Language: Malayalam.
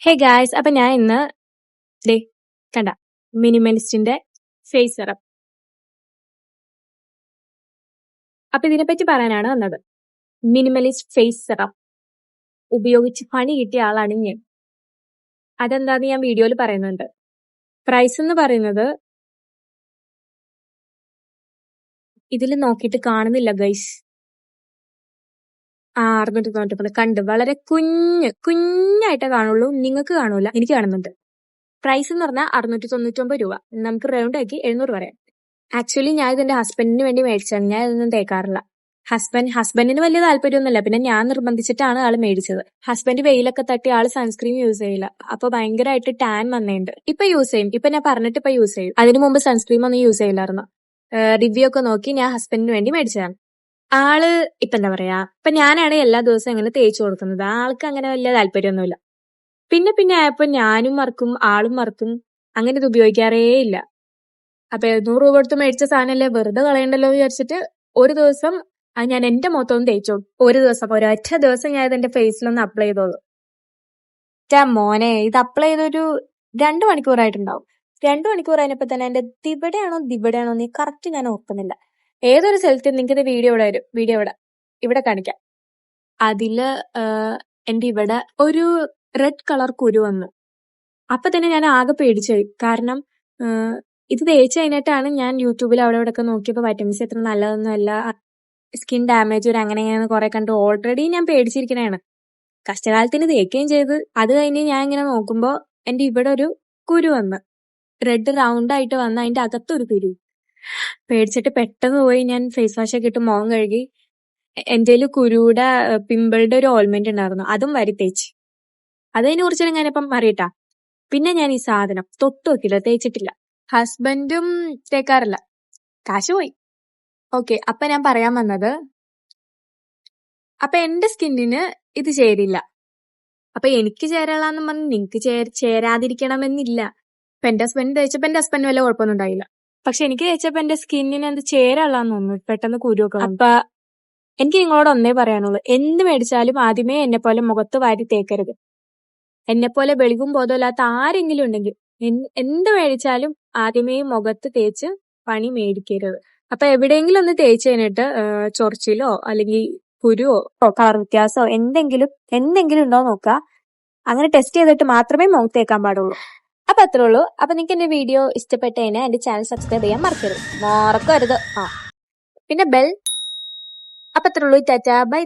ഹേ ഗായ്സ്, അപ്പൊ ഞാൻ ഇന്ന് ദേ കണ്ട മിനിമലിസ്റ്റിന്റെ ഫേസ് സെറം. അപ്പൊ ഇതിനെപ്പറ്റി പറയാനാണ് വന്നത്. മിനിമലിസ്റ്റ് ഫേസ് സെറം ഉപയോഗിച്ച് പണി കിട്ടിയ ആളാണ് ഞാൻ. അതെന്താന്ന് ഞാൻ വീഡിയോയിൽ പറയുന്നുണ്ട്. പ്രൈസ് എന്ന് പറയുന്നത് ഇതിൽ നോക്കിയിട്ട് കാണുന്നില്ല ഗൈസ്. 699 കണ്ട് വളരെ കുഞ്ഞായിട്ടേ കാണുള്ളൂ. നിങ്ങൾക്ക് കാണൂല, എനിക്ക് കാണുന്നുണ്ട്. പ്രൈസ് എന്ന് പറഞ്ഞാൽ 699 രൂപ. നമുക്ക് റൗണ്ട് ആക്കി 700 പറയാം. ആക്ച്വലി ഞാൻ ഇതെന്റെ ഹസ്ബൻഡിന് വേണ്ടി മേടിച്ചതാണ്. ഞാൻ ഇതൊന്നും തേക്കാറില്ല. ഹസ്ബൻഡിന് വലിയ താല്പര്യമൊന്നുമില്ല. പിന്നെ ഞാൻ നിർബന്ധിച്ചിട്ടാണ് ആള് മേടിച്ചത്. ഹസ്ബൻഡ് വെയിലൊക്കെ തട്ടി ആള് സൺസ്ക്രീൻ യൂസ് ചെയ്യില്ല. അപ്പൊ ഭയങ്കരമായിട്ട് ടാൻ വന്നിട്ടുണ്ട്. ഇപ്പൊ യൂസ് ചെയ്യും. ഇപ്പൊ ഞാൻ പറഞ്ഞിട്ട് ഇപ്പൊ യൂസ് ചെയ്യും. അതിനു മുമ്പ് സൺസ്ക്രീൻ ഒന്നും യൂസ് ചെയ്യില്ലായിരുന്നു. റിവ്യൂ ഒക്കെ നോക്കി ഞാൻ ഹസ്ബൻഡിന് വേണ്ടി മേടിച്ചതാണ്. ആള് ഇപ്പൊ എന്താ പറയാ, ഇപ്പൊ ഞാനാണ് എല്ലാ ദിവസവും ഇങ്ങനെ തേച്ചു കൊടുക്കുന്നത്. ആൾക്ക് അങ്ങനെ വലിയ താല്പര്യമൊന്നുമില്ല. പിന്നെ ആയപ്പോ ഞാനും മറക്കും, ആളും മറക്കും. അങ്ങനെ ഇത് ഉപയോഗിക്കാറേ ഇല്ല. അപ്പൊ 700 രൂപ കൊടുത്ത് മേടിച്ച സാധനമല്ലേ, വെറുതെ കളയണ്ടല്ലോ എന്ന് വിചാരിച്ചിട്ട് ഒരു ദിവസം ഞാൻ എന്റെ മൊത്തം തേച്ചു. ഒരൊറ്റ ദിവസം ഞാൻ ഇതെന്റെ ഫേസിലൊന്ന് അപ്ലൈ ചെയ്തോളൂ. മോനെ, ഇത് അപ്ലൈ ചെയ്തൊരു 2 മണിക്കൂറായിട്ടുണ്ടാവും. 2 മണിക്കൂർ കഴിഞ്ഞപ്പോ തന്നെ എന്റെ ദിവിടെയാണോ നീ കറക്റ്റ് ഞാൻ ഓർക്കുന്നില്ല. ഏതൊരു സ്ഥലത്ത് നിങ്ങൾക്ക് വീഡിയോ ഇവിടെ കാണിക്കാം. അതില് എന്റെ ഇവിടെ ഒരു റെഡ് കളർ കുരു വന്നു. അപ്പൊ തന്നെ ഞാൻ ആകെ പേടിച്ചുപോയി. കാരണം ഇത് തേച്ച് കഴിഞ്ഞിട്ടാണ് ഞാൻ യൂട്യൂബിൽ അവിടെ ഇവിടെ ഒക്കെ നോക്കിയപ്പോ വൈറ്റമിൻ സി അത്ര നല്ലതൊന്നുമല്ല, സ്കിൻ ഡാമേജ് വരും, അങ്ങനെ കുറെ കണ്ട് ഓൾറെഡി ഞാൻ പേടിച്ചിരിക്കണേണ്. കഷ്ടകാലത്തിന് തേക്കുകയും ചെയ്ത്. അത് കഴിഞ്ഞ് ഞാൻ ഇങ്ങനെ നോക്കുമ്പോ എന്റെ ഇവിടെ ഒരു കുരു വന്ന്, റെഡ് റൗണ്ട് ആയിട്ട് വന്ന് അതിന്റെ അകത്തൊരു കുരു. പേടിച്ചിട്ട് പെട്ടെന്ന് പോയി ഞാൻ ഫേസ് വാഷ് ഒക്കെ ഇട്ട് മുഖം കഴുകി. എന്റെ കുരുയുടെ പിമ്പിളുടെ ഒരു ഓയിൽമെന്റ് ഉണ്ടായിരുന്നു, അതും വരി തേച്ച്. അതിനെ കുറിച്ച് ഞാനിപ്പം അറിയട്ടാ. പിന്നെ ഞാൻ ഈ സാധനം തൊട്ട് നോക്കില്ല, തേച്ചിട്ടില്ല. ഹസ്ബൻഡും തേക്കാറില്ല, കാശ് പോയി. ഓക്കെ, അപ്പൊ ഞാൻ പറയാൻ വന്നത്, അപ്പൊ എന്റെ സ്കിന്നിന് ഇത് ചേരില്ല. അപ്പൊ എനിക്ക് ചേരാളാന്നും പറഞ്ഞ് നിങ്ങക്ക് ചേരാതിരിക്കണമെന്നില്ല. ഇപ്പൊ എന്റെ ഹസ്ബൻഡ് തേച്ചപ്പോ എന്റെ ഹസ്ബൻഡ് വല്ല കുഴപ്പമൊന്നും ഉണ്ടായില്ല. പക്ഷെ എനിക്ക് തേച്ചപ്പോ എന്റെ സ്കിന്നിന് എന്ത് ചേരാളാന്ന് തോന്നുന്നു, പെട്ടെന്ന് കുരുവൊക്കെ. അപ്പൊ എനിക്ക് നിങ്ങളോട് ഒന്നേ പറയാനുള്ളൂ, എന്ത് മേടിച്ചാലും ആദ്യമേ എന്നെ പോലെ മുഖത്ത് വാരി തേക്കരുത്. എന്നെ പോലെ വെളിവും ബോധമില്ലാത്ത ആരെങ്കിലും ഉണ്ടെങ്കിൽ എന്ത് മേടിച്ചാലും ആദ്യമേ മുഖത്ത് തേച്ച് പണി മേടിക്കരുത്. അപ്പൊ എവിടെയെങ്കിലും ഒന്ന് തേച്ച് കഴിഞ്ഞിട്ട് ചൊറിച്ചിലോ അല്ലെങ്കിൽ കുരുവോ കളർ വ്യത്യാസമോ എന്തെങ്കിലും ഉണ്ടോ നോക്കുക. അങ്ങനെ ടെസ്റ്റ് ചെയ്തിട്ട് മാത്രമേ മുഖത്ത് തേക്കാൻ പാടുള്ളൂ. അപ്പൊ അത്രേ ഉള്ളൂ. അപ്പൊ നിങ്ങൾക്ക് എന്റെ വീഡിയോ ഇഷ്ടപ്പെട്ടതിന് എന്റെ ചാനൽ സബ്സ്ക്രൈബ് ചെയ്യാൻ മറക്കരുത്. പിന്നെ ബെൽ. അപ്പൊ അത്രേ ഉള്ളൂ. ടാറ്റാ, ബൈ.